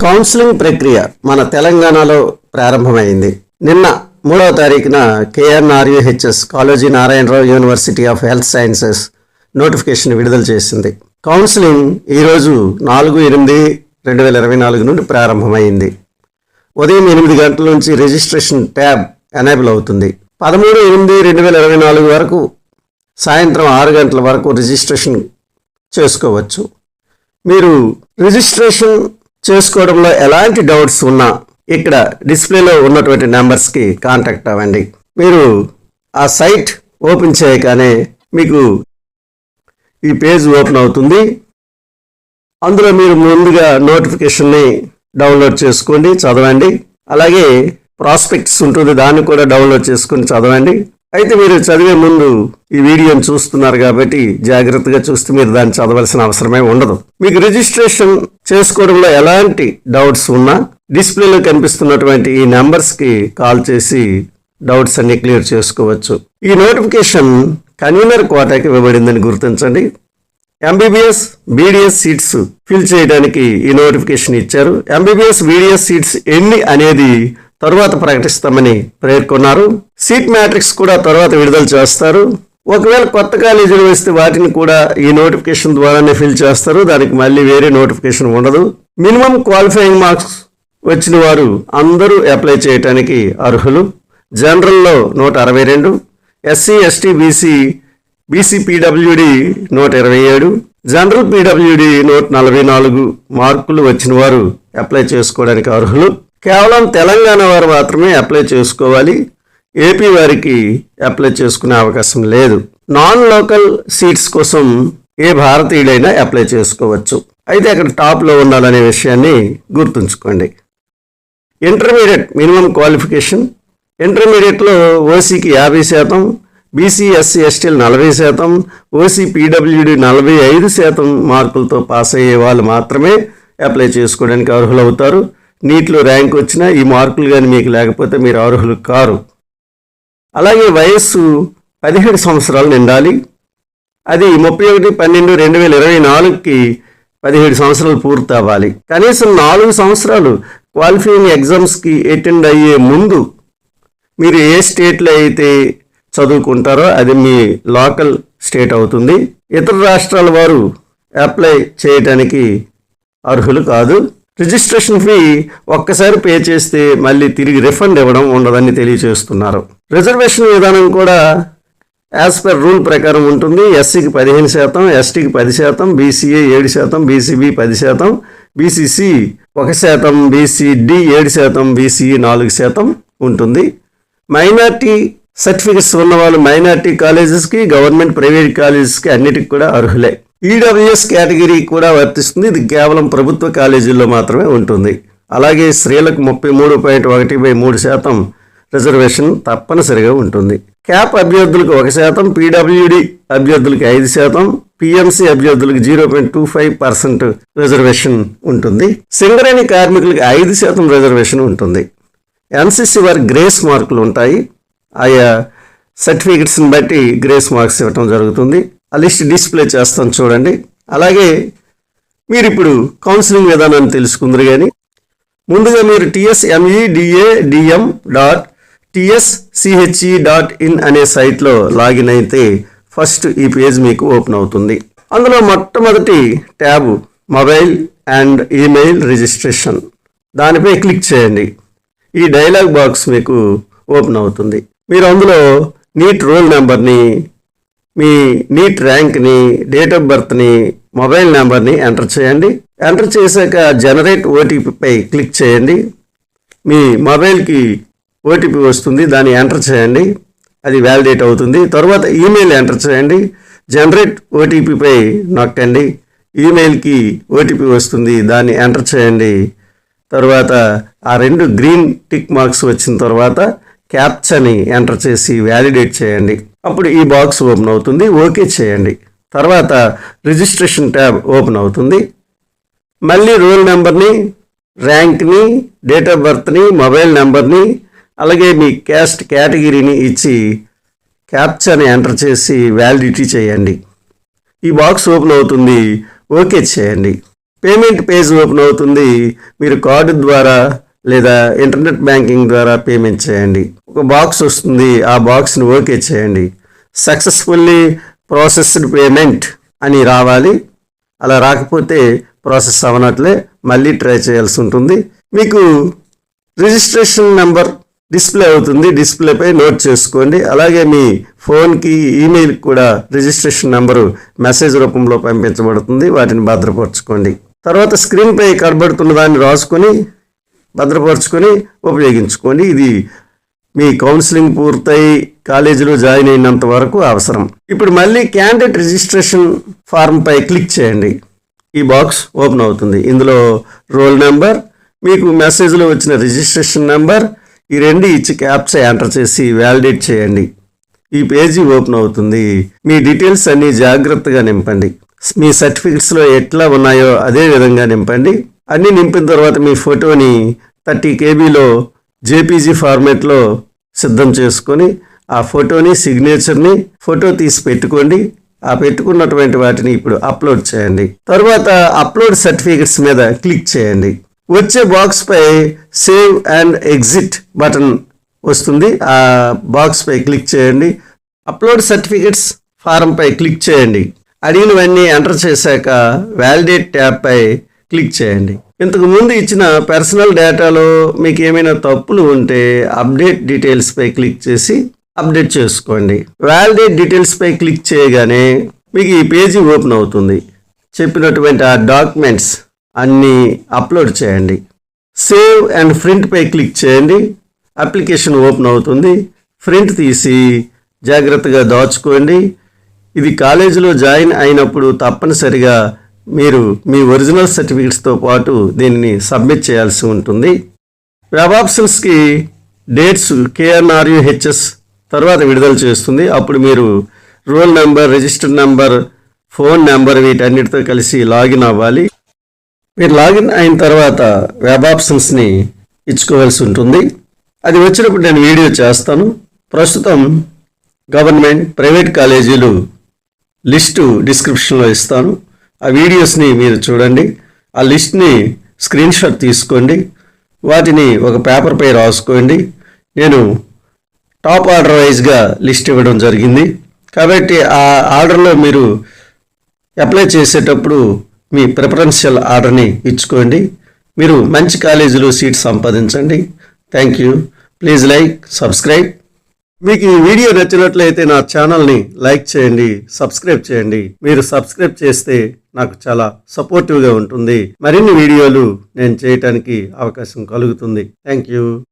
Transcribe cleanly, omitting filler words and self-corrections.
Counselling ప్రక్రియ మన తెలంగాణలో ప్రారంభమైంది. నిన్న 3వ తారీఖున KNRUHS Kaloji Narayana Rao university of health sciences notification విడుదల చేసింది. కౌన్సిలింగ్ ఈరోజు 4/8/2024 నుండి ప్రారంభమైంది. ఉదయం 8 గంటల నుంచి రిజిస్ట్రేషన్ ట్యాబ్ ఎనేబుల్ అవుతుంది. 13/8/2024 వరకు సాయంత్రం 6 గంటల వరకు రిజిస్ట్రేషన్ చేసుకోవచ్చు. మీరు రిజిస్ట్రేషన్ చేసుకోవడంలో ఎలాంటి డౌట్స్ ఉన్నా ఇక్కడ డిస్ప్లేలో ఉన్నటువంటి నెంబర్స్కి కాంటాక్ట్ అవ్వండి. మీరు ఆ సైట్ ఓపెన్ చేయగానే మీకు ఈ పేజ్ ఓపెన్ అవుతుంది. అందులో మీరు ముందుగా నోటిఫికేషన్ని డౌన్లోడ్ చేసుకోండి, చదవండి. అలాగే ప్రాస్పెక్ట్స్ ఉంటుంది, దాన్ని కూడా డౌన్లోడ్ చేసుకొని చదవండి. అయితే మీరు చదివే ముందు ఈ వీడియోని చూస్తున్నారు కాబట్టి జాగ్రత్తగా చూస్తే మీరు దాన్ని చదవాల్సిన అవసరమే ఉండదు. మీకు రిజిస్ట్రేషన్ చేసుకోవడంలో ఎలాంటి డౌట్స్ ఉన్నా డిస్ప్లేలో కనిపిస్తున్నటువంటి ఈ నెంబర్స్కి కాల్ చేసి డౌట్స్ అన్ని క్లియర్ చేసుకోవచ్చు. ఈ నోటిఫికేషన్ కన్వీనర్ కోటాకి ఇవ్వబడిందని గుర్తించండి. MBBS BDS సీట్స్ ఫిల్ చేయడానికి ఈ నోటిఫికేషన్ ఇచ్చారు. MBBS BDS సీట్స్ ఎన్ని అనేది తరువాత ప్రకటిస్తామని పేర్కొన్నారు. సీట్ మ్యాట్రిక్స్ కూడా తర్వాత విడుదల చేస్తారు. ఒకవేళ కొత్త కాలేజీలు వస్తే వాటిని కూడా ఈ నోటిఫికేషన్ ద్వారానే ఫిల్ చేస్తారు. దానికి మళ్ళీ వేరే నోటిఫికేషన్ ఉండదు. మినిమం క్వాలిఫైయింగ్ మార్క్స్ వచ్చిన వారు అందరూ అప్లై చేయడానికి అర్హులు. జనరల్లో 162, SC ST BC PWD 127, general PWD 144 మార్కులు వచ్చిన వారు అప్లై చేసుకోవడానికి అర్హులు. కేవలం తెలంగాణ వారు మాత్రమే అప్లై చేసుకోవాలి. ఏపీ వారికి అప్లై చేసుకునే అవకాశం లేదు. నాన్ లోకల్ సీట్స్ కోసం ఏ భారతీయుడైనా అప్లై చేసుకోవచ్చు. అయితే అక్కడ టాప్లో ఉండాలనే విషయాన్ని గుర్తుంచుకోండి. Intermediate minimum qualification. ఇంటర్మీడియట్లో ఓసీకి 50%, BC SC STలు 40%, OC PWD 45% మార్కులతో పాస్ అయ్యే వాళ్ళు మాత్రమే అప్లై చేసుకోవడానికి అర్హులవుతారు. నీట్లో ర్యాంక్ వచ్చినా ఈ మార్కులు కానీ మీకు లేకపోతే మీరు అర్హులు కారు. అలాగే వయస్సు 17 సంవత్సరాలు నిండాలి. అది 31/12/2024కి 17 సంవత్సరాలు పూర్తి అవ్వాలి. కనీసం 4 సంవత్సరాలు క్వాలిఫైయింగ్ ఎగ్జామ్స్కి అటెండ్ అయ్యే ముందు మీరు ఏ స్టేట్లో అయితే చదువుకుంటారో అది మీ లోకల్ స్టేట్ అవుతుంది. ఇతర రాష్ట్రాల వారు అప్లై చేయడానికి అర్హులు కాదు. రిజిస్ట్రేషన్ ఫీ ఒక్కసారి పే చేస్తే మళ్ళీ తిరిగి రిఫండ్ ఇవ్వడం ఉండదని తెలియజేస్తున్నారు. రిజర్వేషన్ విధానం కూడా యాజ్ పర్ రూల్ ప్రకారం ఉంటుంది. SCకి 15%, STకి 10%, BCA 7%, BCB 10%, BCC 1%, BCD 7%, BCE 4% ఉంటుంది. మైనార్టీ సర్టిఫికెట్స్ ఉన్న వాళ్ళు మైనార్టీ కాలేజెస్కి, గవర్నమెంట్ ప్రైవేట్ కాలేజెస్కి అన్నిటికి కూడా అర్హులే. EWS కేటగిరీ కూడా వర్తిస్తుంది. ఇది కేవలం ప్రభుత్వ కాలేజీల్లో మాత్రమే ఉంటుంది. అలాగే స్త్రీలకు 33.13% రిజర్వేషన్ తప్పనిసరిగా ఉంటుంది. క్యాప్ అభ్యర్థులకు 1%, PWD అభ్యర్థులకు 5%, PMC అభ్యర్థులకు 0.25% రిజర్వేషన్ ఉంటుంది. సింగరేణి కార్మికులకు 5% రిజర్వేషన్ ఉంటుంది. NCC వారి గ్రేస్ మార్కులు ఉంటాయి. ఆయా సర్టిఫికెట్స్ని బట్టి గ్రేస్ మార్క్స్ ఇవ్వటం జరుగుతుంది. ఆ లిస్ట్ డిస్ప్లే చేస్తాను చూడండి. అలాగే మీరు ఇప్పుడు కౌన్సిలింగ్ విధానాన్ని తెలుసుకుందరు. కానీ ముందుగా మీరు tsmedam.tschE.in అనే సైట్లో లాగిన్ అయితే ఫస్ట్ ఈ పేజ్ మీకు ఓపెన్ అవుతుంది. అందులో మొట్టమొదటి tab mobile and email registration, దానిపై క్లిక్ చేయండి. ఈ డైలాగ్ బాక్స్ మీకు ఓపెన్ అవుతుంది. మీరు అందులో నీట్ రోల్ నెంబర్ని, మీ నీట్ ర్యాంక్ని, డేట్ ఆఫ్ బర్త్ని, మొబైల్ నెంబర్ని ఎంటర్ చేయండి. ఎంటర్ చేశాక జనరేట్ ఓటీపీపై క్లిక్ చేయండి. మీ మొబైల్కి ఓటీపీ వస్తుంది, దాన్ని ఎంటర్ చేయండి. అది వ్యాలిడేట్ అవుతుంది. తర్వాత ఈమెయిల్ ఎంటర్ చేయండి. జనరేట్ ఓటీపీపై నొక్కండి. ఈమెయిల్కి ఓటీపీ వస్తుంది, దాన్ని ఎంటర్ చేయండి. తర్వాత ఆ 2 గ్రీన్ టిక్ మార్క్స్ వచ్చిన తర్వాత క్యాప్చాని ఎంటర్ చేసి వ్యాలిడేట్ చేయండి. అప్పుడు ఈ బాక్స్ ఓపెన్ అవుతుంది. ఓకే చేయండి. తర్వాత రిజిస్ట్రేషన్ ట్యాబ్ ఓపెన్ అవుతుంది. మళ్ళీ రోల్ నెంబర్ని, ర్యాంక్ని, డేట్ ఆఫ్ బర్త్ని, మొబైల్ నెంబర్ని, అలాగే మీ క్యాస్ట్ కేటగిరీని ఇచ్చి క్యాప్చాని ఎంటర్ చేసి వ్యాలిడిటీ చేయండి. ఈ బాక్స్ ఓపెన్ అవుతుంది. ఓకే చేయండి. పేమెంట్ పేజ్ ఓపెన్ అవుతుంది. మీరు కార్డు ద్వారా లేదా ఇంటర్నెట్ బ్యాంకింగ్ ద్వారా పేమెంట్ చేయండి. ఒక బాక్స్ వస్తుంది, ఆ బాక్స్ని ఓకే చేయండి. సక్సెస్ఫుల్లీ ప్రాసెస్డ్ పేమెంట్ అని రావాలి. అలా రాకపోతే ప్రాసెస్ అవ్వనట్లే, మళ్ళీ ట్రై చేయాల్సి ఉంటుంది. మీకు రిజిస్ట్రేషన్ నెంబర్ డిస్ప్లే అవుతుంది, డిస్ప్లేపై నోట్ చేసుకోండి. అలాగే మీ ఫోన్కి, ఈమెయిల్కి కూడా రిజిస్ట్రేషన్ నెంబరు మెసేజ్ రూపంలో పంపించబడుతుంది, వాటిని భద్రపరచుకోండి. తర్వాత స్క్రీన్పై కనబడుతున్న దాన్ని రాసుకొని భద్రపరచుకొని ఉపయోగించుకోండి. ఇది మీ కౌన్సిలింగ్ పూర్తయి కాలేజీలో జాయిన్ అయినంత వరకు అవసరం. ఇప్పుడు మళ్ళీ క్యాండిడేట్ రిజిస్ట్రేషన్ ఫారంపై క్లిక్ చేయండి. ఈ బాక్స్ ఓపెన్ అవుతుంది. ఇందులో రోల్ నెంబర్, మీకు మెసేజ్లో వచ్చిన రిజిస్ట్రేషన్ నెంబర్, ఈ రెండు ఇచ్చి క్యాప్చా ఎంటర్ చేసి వ్యాలిడేట్ చేయండి. ఈ పేజీ ఓపెన్ అవుతుంది. మీ డీటెయిల్స్ అన్నీ జాగ్రత్తగా నింపండి. మీ సర్టిఫికెట్స్లో ఎట్లా ఉన్నాయో అదే విధంగా నింపండి. అన్నీ నింపిన తర్వాత మీ ఫోటోని 30 KBలో జేపీజీ ఫార్మేట్లో సిద్ధం చేసుకొని ఆ ఫోటోని, సిగ్నేచర్ని ఫోటో తీసి పెట్టుకోండి. ఆ పెట్టుకున్నటువంటి వాటిని ఇప్పుడు అప్లోడ్ చేయండి. తర్వాత అప్లోడ్ సర్టిఫికెట్స్ మీద క్లిక్ చేయండి. వచ్చే బాక్స్పై సేవ్ అండ్ ఎగ్జిట్ బటన్ వస్తుంది. ఆ బాక్స్పై క్లిక్ చేయండి. అప్లోడ్ సర్టిఫికెట్స్ ఫారంపై క్లిక్ చేయండి. అడిగినవన్నీ ఎంటర్ చేశాక వ్యాలిడేట్ ట్యాబ్పై క్లిక్ చేయండి. ఇంతకు ముందు ఇచ్చిన పర్సనల్ డేటాలో మీకు ఏమైనా తప్పులు ఉంటే అప్డేట్ డీటెయిల్స్పై క్లిక్ చేసి అప్డేట్ చేసుకోండి. వ్యాలిడేట్ డీటెయిల్స్పై క్లిక్ చేయగానే మీకు ఈ పేజీ ఓపెన్ అవుతుంది. చెప్పినటువంటి ఆ డాక్యుమెంట్స్ అన్నీ అప్లోడ్ చేయండి. సేవ్ అండ్ ప్రింట్పై క్లిక్ చేయండి. అప్లికేషన్ ఓపెన్ అవుతుంది. ప్రింట్ తీసి జాగ్రత్తగా దాచుకోండి. ఇది కాలేజీలో జాయిన్ అయినప్పుడు తప్పనిసరిగా మీరు మీ ఒరిజినల్ సర్టిఫికెట్స్తో పాటు దీన్ని సబ్మిట్ చేయాల్సి ఉంటుంది. వెబ్ ఆప్షన్స్కి డేట్స్ KNRUHS తర్వాత విడుదల చేస్తుంది. అప్పుడు మీరు roll number, register number, phone number వీటన్నిటితో కలిసి లాగిన్ అవ్వాలి. మీరు లాగిన్ అయిన తర్వాత వెబ్ ఆప్షన్స్ని ఇచ్చుకోవాల్సి ఉంటుంది. అది వచ్చినప్పుడు నేను వీడియో చేస్తాను. ప్రస్తుతం గవర్నమెంట్, ప్రైవేట్ కాలేజీలు లిస్టు డిస్క్రిప్షన్లో ఇస్తాను. ఆ వీడియోస్ని మీరు చూడండి. ఆ లిస్ట్ని స్క్రీన్ షాట్ తీసుకోండి. వాటిని ఒక పేపర్పై రాసుకోండి. నేను టాప్ ఆర్డర్ వైజ్గా లిస్ట్ ఇవ్వడం జరిగింది. కాబట్టి ఆ ఆర్డర్లో మీరు అప్లై చేసేటప్పుడు మీ ప్రిఫరెన్షియల్ ఆర్డర్ని ఇచ్చుకోండి. మీరు మంచి కాలేజీలో సీట్ సంపాదించండి. Thank you. Please like, subscribe. మీకు ఈ వీడియో నచ్చినట్లయితే నా ఛానల్ని లైక్ చేయండి, సబ్స్క్రైబ్ చేయండి. మీరు సబ్స్క్రైబ్ చేస్తే నాకు చాలా సపోర్టివ్గా ఉంటుంది. మరిన్ని వీడియోలు నేను చేయటానికి అవకాశం కలుగుతుంది. Thank you.